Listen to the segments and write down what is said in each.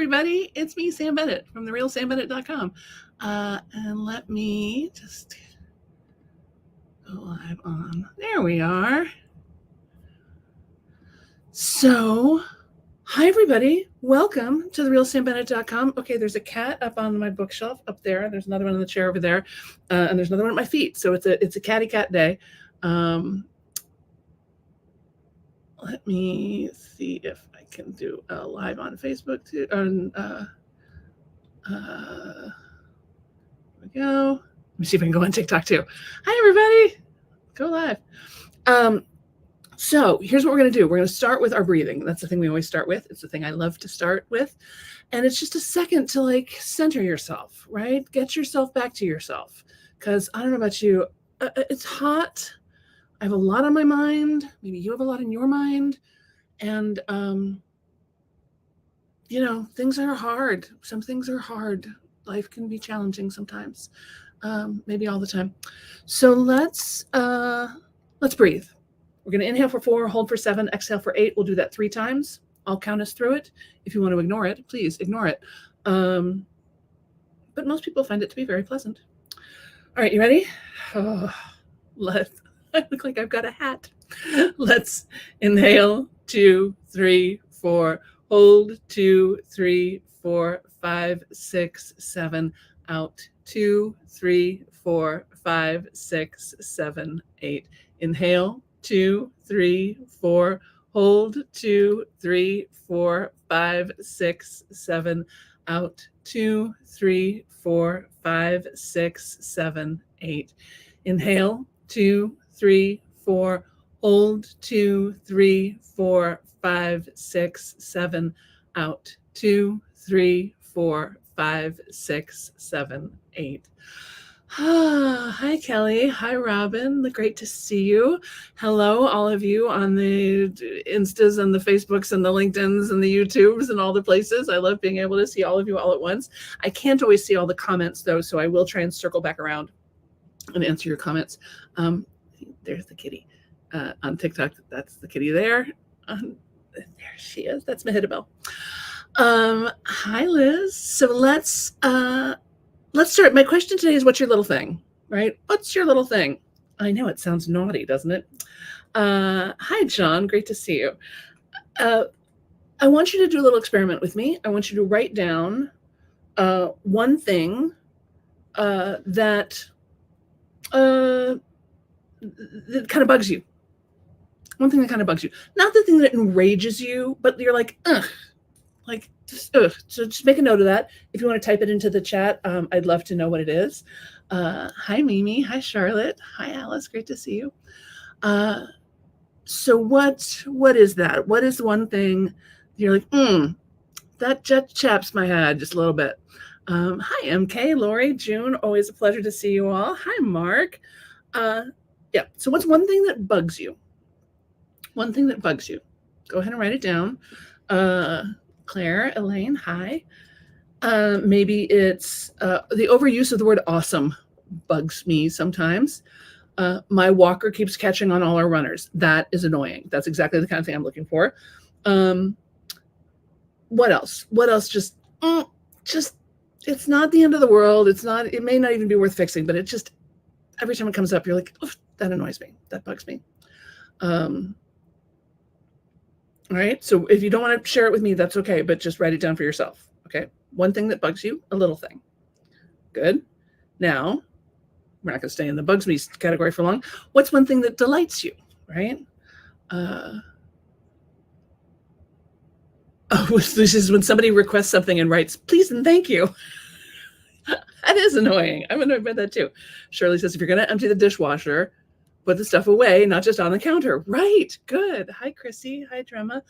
everybody. It's me, Sam Bennett from therealsambennett.com. And let me just go live on. There we are. So, hi, everybody. Welcome to therealsambennett.com. Okay, there's a cat up on my bookshelf up there. There's another one in the chair over there. And there's another one at my feet. So it's a catty cat day. Let me see if I can do a live on Facebook too. Here we go. Let me see if I can go on TikTok too. Hi, everybody. Go live. So here's what we're going to do. We're going to start with our breathing. That's the thing we always start with. It's the thing I love to start with. And it's just a second to center yourself, right? Get yourself back to yourself. Because I don't know about you, it's hot. I have a lot on my mind. Maybe you have a lot in your mind. And, things are hard. Some things are hard. Life can be challenging sometimes, maybe all the time. So let's breathe. We're going to inhale for 4, hold for 7, exhale for 8. We'll do that 3 times. I'll count us through it. If you want to ignore it, please ignore it. But most people find it to be very pleasant. All right, you ready? Oh, I look like I've got a hat. Let's inhale, 2, 3, 4. Hold, 2, 3, 4, 5, 6, 7. Out, 2, 3, 4, 5, 6, 7, 8. Inhale, 2, 3, 4. Hold, 2, 3, 4, 5, 6, 7. Out, 2, 3, 4, 5, 6, 7, 8. Inhale, 2, 3, 4. Hold, 2, 3, 4, 5, 6, 7. Out, 2, 3, 4, 5, 6, 7, 8. Hi, Kelly. Hi, Robin. Great to see you. Hello, all of you on the Instas and the Facebooks and the LinkedIns and the YouTubes and all the places. I love being able to see all of you all at once. I can't always see all the comments, though, so I will try and circle back around and answer your comments. There's the kitty. On TikTok, that's the kitty there. There she is. That's Mahidabel. Hi, Liz. So let's start. My question today is, what's your little thing, right? What's your little thing? I know it sounds naughty, doesn't it? Hi, John. Great to see you. I want you to do a little experiment with me. I want you to write down one thing that kind of bugs you. One thing that kind of bugs you. Not the thing that enrages you, but you're like, ugh. So just make a note of that. If you want to type it into the chat, I'd love to know what it is. Hi, Mimi. Hi, Charlotte. Hi, Alice. Great to see you. So what is that? What is one thing you're like, that just chaps my head just a little bit. Hi, MK, Lori, June. Always a pleasure to see you all. Hi, Mark. Yeah. So what's one thing that bugs you? One thing that bugs you. Go ahead and write it down. Claire, Elaine, hi. Maybe it's the overuse of the word awesome bugs me sometimes. My walker keeps catching on all our runners. That is annoying. That's exactly the kind of thing I'm looking for. What else? What else? Just it's not the end of the world. It may not even be worth fixing, but it just, every time it comes up, you're like, oh, that annoys me. That bugs me. All right. So if you don't want to share it with me, that's okay, but just write it down for yourself. Okay. One thing that bugs you, a little thing. Good. Now, we're not going to stay in the bugs me category for long. What's one thing that delights you, right? This is when somebody requests something and writes, please and thank you. That is annoying. I'm annoyed by that too. Shirley says, if you're going to empty the dishwasher, put the stuff away, not just on the counter. Right. Good. Hi, Chrissy. Hi, Drema.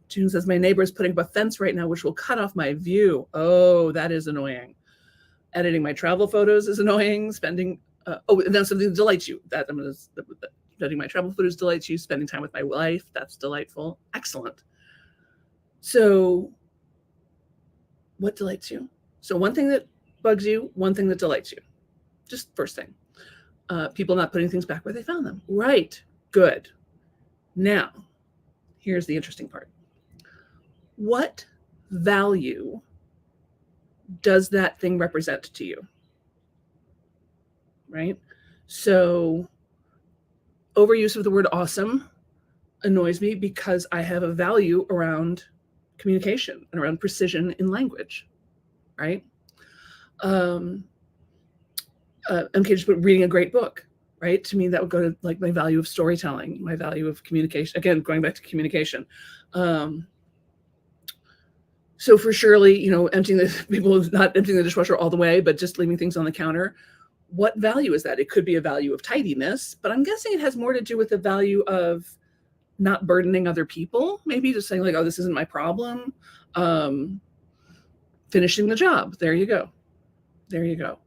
June says, my neighbor is putting up a fence right now, which will cut off my view. Oh, that is annoying. Editing my travel photos is annoying. Spending, and then something that delights you. Editing my travel photos delights you. Spending time with my wife. That's delightful. Excellent. So what delights you? So one thing that bugs you, one thing that delights you. Just first thing. People not putting things back where they found them. Right. Good. Now, here's the interesting part. What value does that thing represent to you? Right? So overuse of the word awesome annoys me because I have a value around communication and around precision in language, right? MK just put reading a great book, right? To me, that would go to like my value of storytelling, my value of communication. Again, going back to communication. So for Shirley, you know, not emptying the dishwasher all the way, but just leaving things on the counter. What value is that? It could be a value of tidiness, but I'm guessing it has more to do with the value of not burdening other people. Maybe just saying like, oh, this isn't my problem. Finishing the job. There you go. There you go.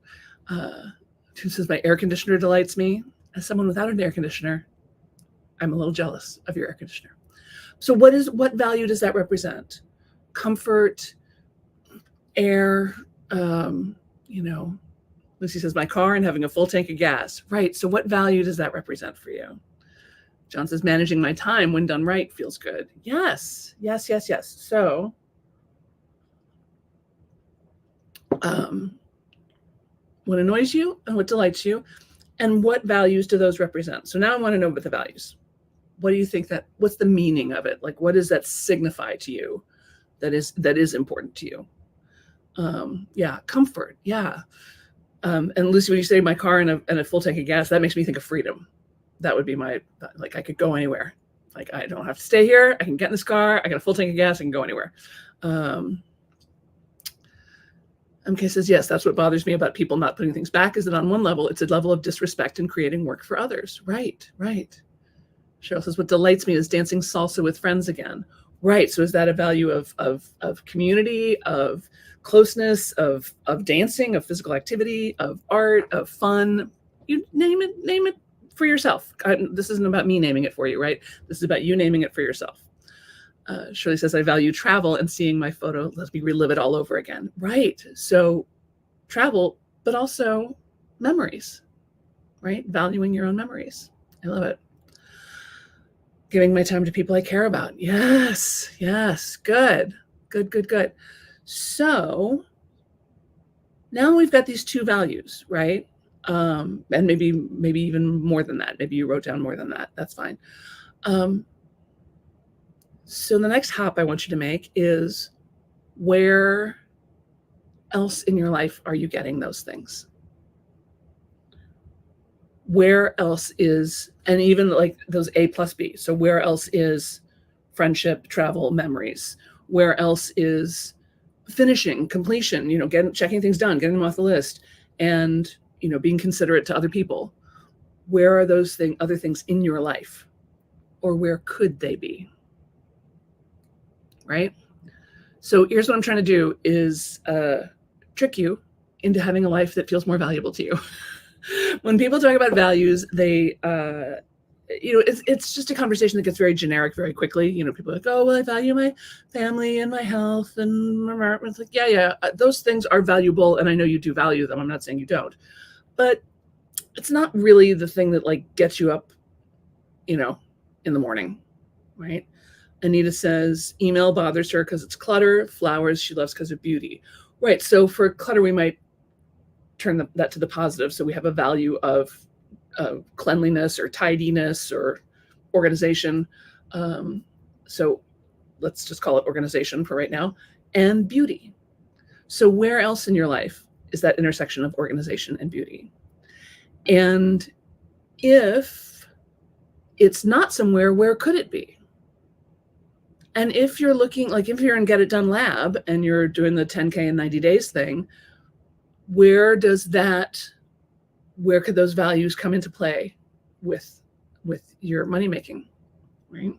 Who says my air conditioner delights me? As someone without an air conditioner, I'm a little jealous of your air conditioner. So what value does that represent? Comfort, air, you know, Lucy says my car and having a full tank of gas. Right. So what value does that represent for you? John says managing my time when done right feels good. Yes, yes, yes, yes. So what annoys you and what delights you, and what values do those represent? So now I want to know about the values. What do you think what's the meaning of it? Like, what does that signify to you that is important to you? Yeah, comfort. Yeah. And Lucy, when you say my car and a full tank of gas, that makes me think of freedom. That would be I could go anywhere. Like, I don't have to stay here. I can get in this car. I got a full tank of gas. I can go anywhere. MK says, yes, that's what bothers me about people not putting things back, is that on one level, it's a level of disrespect in creating work for others. Right, right. Cheryl says, what delights me is dancing salsa with friends again. Right, so is that a value of community, of closeness, of dancing, of physical activity, of art, of fun? You name it for yourself. This isn't about me naming it for you, right? This is about you naming it for yourself. Shirley says, I value travel, and seeing my photo lets me relive it all over again. Right. So travel, but also memories, right? Valuing your own memories. I love it. Giving my time to people I care about. Yes. Yes. Good. Good, good, good. So now we've got these two values, right? And maybe even more than that. Maybe you wrote down more than that. That's fine. So the next hop I want you to make is, where else in your life are you getting those things? Where else is, and even like those A plus B. So where else is friendship, travel, memories? Where else is finishing, completion, you know, checking things done, getting them off the list, and, you know, being considerate to other people? Where are those other things in your life? Or where could they be? Right? So here's what I'm trying to do is trick you into having a life that feels more valuable to you. When people talk about values, they, you know, it's just a conversation that gets very generic very quickly. You know, people are like, oh, well, I value my family and my health. And it's like, yeah, those things are valuable. And I know you do value them. I'm not saying you don't. But it's not really the thing that like gets you up, you know, in the morning, right? Anita says email bothers her because it's clutter. Flowers she loves because of beauty. Right. So for clutter, we might turn that to the positive. So we have a value of cleanliness or tidiness or organization. So let's just call it organization for right now, and beauty. So where else in your life is that intersection of organization and beauty? And if it's not somewhere, where could it be? And if you're looking, like if you're in Get It Done Lab and you're doing the 10K in 90 days thing, where could those values come into play with your money making, right?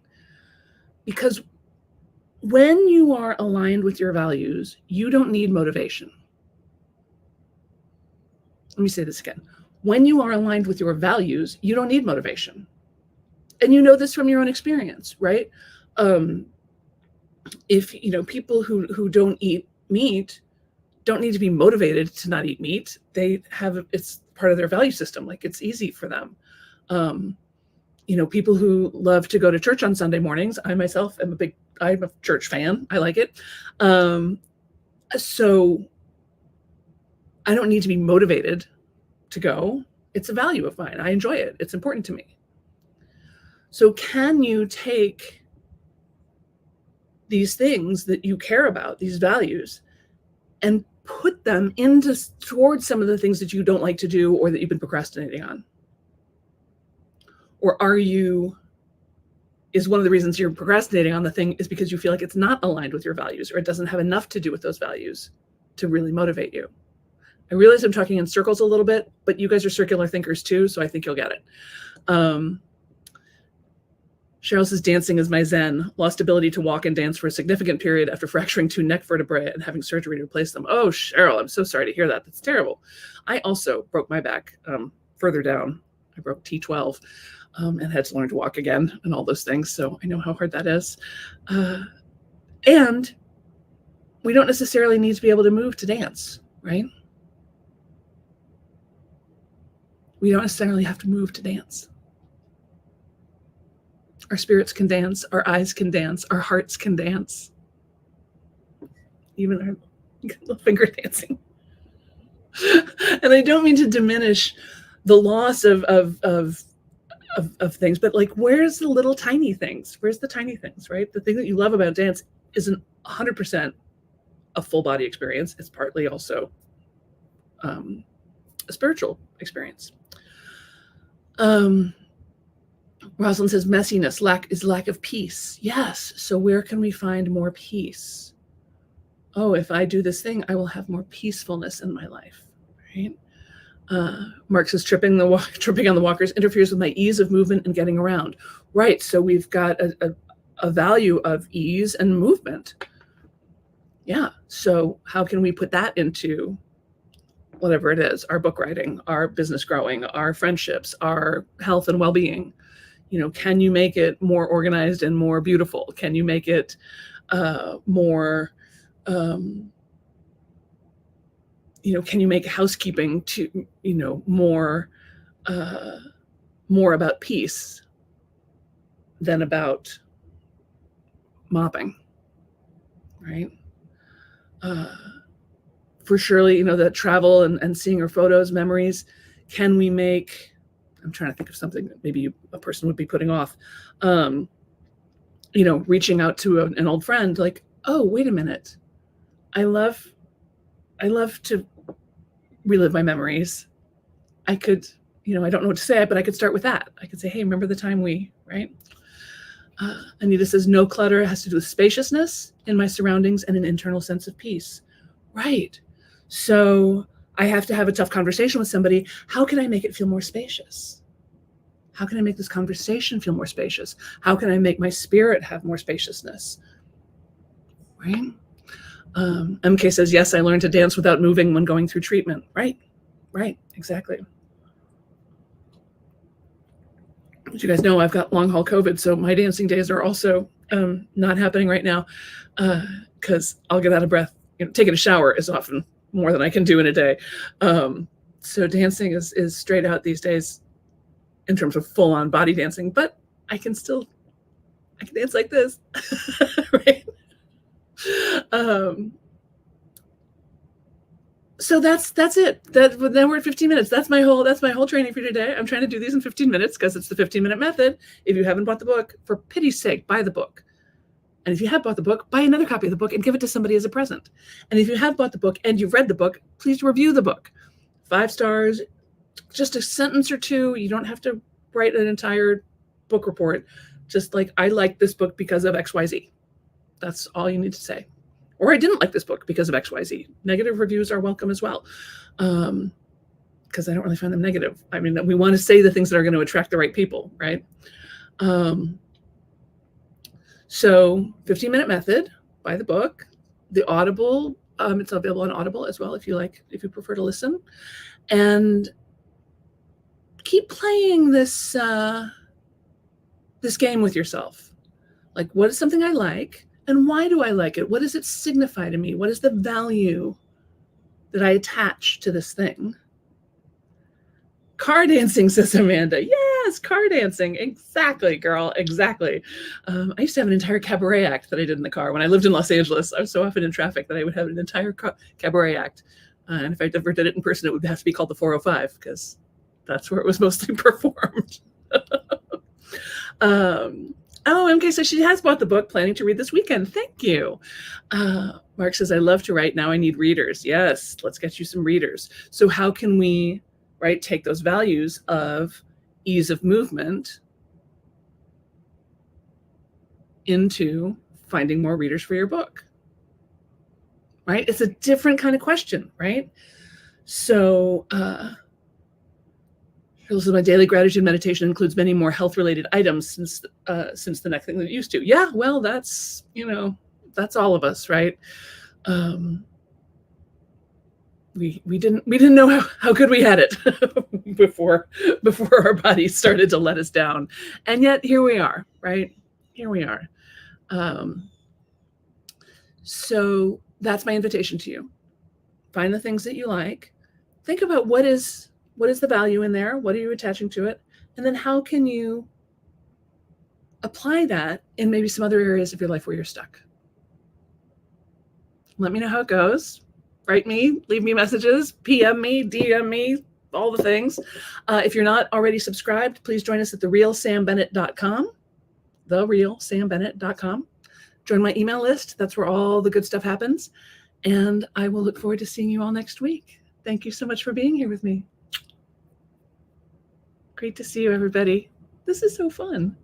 Because when you are aligned with your values, you don't need motivation. Let me say this again. When you are aligned with your values, you don't need motivation. And you know this from your own experience, right? If, you know, people who don't eat meat don't need to be motivated to not eat meat. It's part of their value system. Like, it's easy for them. People who love to go to church on Sunday mornings. I myself am I'm a church fan. I like it. So I don't need to be motivated to go. It's a value of mine. I enjoy it. It's important to me. So can you take these things that you care about, these values, and put them towards some of the things that you don't like to do or that you've been procrastinating on? Or is one of the reasons you're procrastinating on the thing is because you feel like it's not aligned with your values, or it doesn't have enough to do with those values to really motivate you? I realize I'm talking in circles a little bit, but you guys are circular thinkers too, so I think you'll get it. Cheryl says, dancing is my zen. Lost ability to walk and dance for a significant period after fracturing 2 neck vertebrae and having surgery to replace them. Oh, Cheryl, I'm so sorry to hear that. That's terrible. I also broke my back further down. I broke T12 and had to learn to walk again and all those things. So I know how hard that is. And we don't necessarily need to be able to move to dance, right? We don't necessarily have to move to dance. Our spirits can dance, our eyes can dance, our hearts can dance. Even our little finger dancing. And I don't mean to diminish the loss of things, but like, where's the little tiny things? Where's the tiny things, right? The thing that you love about dance isn't 100% a full body experience. It's partly also a spiritual experience. Rosalind says messiness, lack of peace. Yes. So where can we find more peace? Oh, if I do this thing, I will have more peacefulness in my life, right? Mark says tripping on the walkers interferes with my ease of movement and getting around. Right. So we've got a value of ease and movement. Yeah. So how can we put that into whatever it is, our book writing, our business growing, our friendships, our health and well-being? Can you make it more organized and more beautiful? Can you make it more, can you make housekeeping to, more about peace than about mopping, right? For Shirley, that travel and seeing her photos, memories, can we make, I'm trying to think of something that maybe a person would be putting off, reaching out to an old friend, like, oh, wait a minute. I love to relive my memories. I could, I don't know what to say, but I could start with that. I could say, hey, remember the time right? Anita says, no clutter. Has to do with spaciousness in my surroundings and an internal sense of peace. Right. So I have to have a tough conversation with somebody. How can I make it feel more spacious? How can I make this conversation feel more spacious? How can I make my spirit have more spaciousness? Right? MK says, yes, I learned to dance without moving when going through treatment. Right, exactly. As you guys know, I've got long haul COVID, so my dancing days are also not happening right now because I'll get out of breath. Taking a shower is often more than I can do in a day. So dancing is straight out these days in terms of full on body dancing, but I can dance like this, right? So that's it. Then we're at 15 minutes. That's my whole training for today. I'm trying to do these in 15 minutes because it's the 15-minute method. If you haven't bought the book, for pity's sake, buy the book. And if you have bought the book, buy another copy of the book and give it to somebody as a present. And if you have bought the book and you've read the book, please review the book. 5 stars, just a sentence or two. You don't have to write an entire book report. Just like, I like this book because of XYZ. That's all you need to say. Or I didn't like this book because of XYZ. Negative reviews are welcome as well. Because I don't really find them negative. I mean, we want to say the things that are going to attract the right people, right? So 15-minute method, buy the book. The Audible, it's available on Audible as well if you prefer to listen. And keep playing this game with yourself. Like, what is something I like? And why do I like it? What does it signify to me? What is the value that I attach to this thing? Car dancing, says Amanda. Yeah, Yes, car dancing. Exactly, girl. Exactly. I used to have an entire cabaret act that I did in the car. When I lived in Los Angeles, I was so often in traffic that I would have an entire cabaret act. And if I ever did it in person, it would have to be called the 405 because that's where it was mostly performed. MK says she has bought the book, planning to read this weekend. Thank you. Mark says, I love to write. Now I need readers. Yes, let's get you some readers. So how can we, right, take those values of ease of movement into finding more readers for your book? Right? It's a different kind of question, right? So, this is my daily gratitude meditation includes many more health-related items since the next thing that it used to. Yeah, well, that's, that's all of us, right? We didn't know how good we had it before our bodies started to let us down, and yet here we are, right? Here we are. So that's my invitation to you. Find the things that you like. Think about what is the value in there? What are you attaching to it? And then how can you apply that in maybe some other areas of your life where you're stuck? Let me know how it goes. Write me, leave me messages, PM me, DM me, all the things. If you're not already subscribed, please join us at therealsambennett.com, therealsambennett.com. Join my email list. That's where all the good stuff happens. And I will look forward to seeing you all next week. Thank you so much for being here with me. Great to see you, everybody. This is so fun.